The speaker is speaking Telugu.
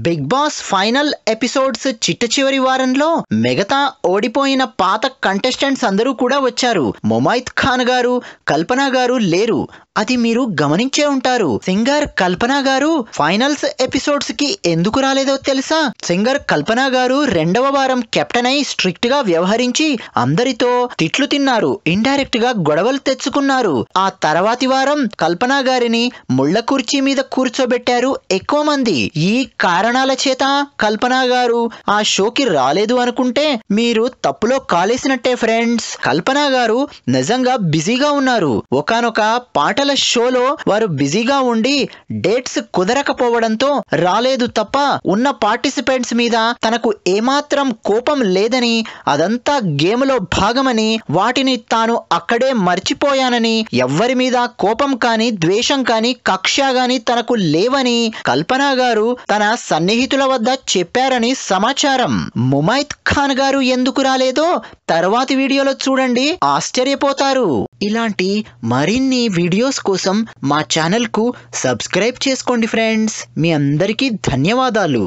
బిగ్ బాస్ ఫైనల్ ఎపిసోడ్స్ చిట్ట చివరి వారంలో మిగతా ఓడిపోయిన పాత కంటెస్టెంట్స్ అందరూ కూడా వచ్చారు. ముమైత్ ఖాన్ గారు, కల్పన గారు లేరు. అది మీరు గమనించే ఉంటారు. సింగర్ కల్పన గారు ఫైనల్స్ ఎపిసోడ్స్ కి ఎందుకు రాలేదో తెలుసా? సింగర్ కల్పన గారు 2వ వారం కెప్టెన్ అయి స్ట్రిక్ట్ గా వ్యవహరించి అందరితో తిట్లు తిన్నారు, ఇండైరెక్ట్ గా గొడవలు తెచ్చుకున్నారు. ఆ తర్వాతి వారం కల్పన గారిని ముళ్ళ కుర్చీ మీద కూర్చోబెట్టారు ఎక్కువ మంది. ఈ కారణాల చేత కల్పన గారు ఆ షోకి రాలేదు అనుకుంటే మీరు తప్పులో కాలేసినట్టే ఫ్రెండ్స్. కల్పన గారు నిజంగా బిజీగా ఉన్నారు. ఒకానొక పాటల షోలో వారు బిజీగా ఉండి డేట్స్ కుదరకపోవడంతో రాలేదు తప్ప ఉన్న పార్టిసిపెంట్స్ మీద తనకు ఏమాత్రం కోపం లేదని, అదంతా గేమ్ లో భాగమని, వాటిని తాను అక్కడే మర్చిపోయానని, ఎవ్వరి మీద కోపం కానీ ద్వేషం కానీ కక్ష గాని తనకు లేవని కల్పన గారు తన సన్నిహితుల వద్ద చెప్పారని సమాచారం. ముమైత్ ఖాన్ గారు ఎందుకు రాలేదో తర్వాతి వీడియోలో చూడండి, ఆశ్చర్యపోతారు. ఇలాంటి మరిన్ని వీడియోస్ కోసం మా ఛానల్ కు సబ్స్క్రైబ్ చేసుకోండి ఫ్రెండ్స్. మీ అందరికీ ధన్యవాదాలు.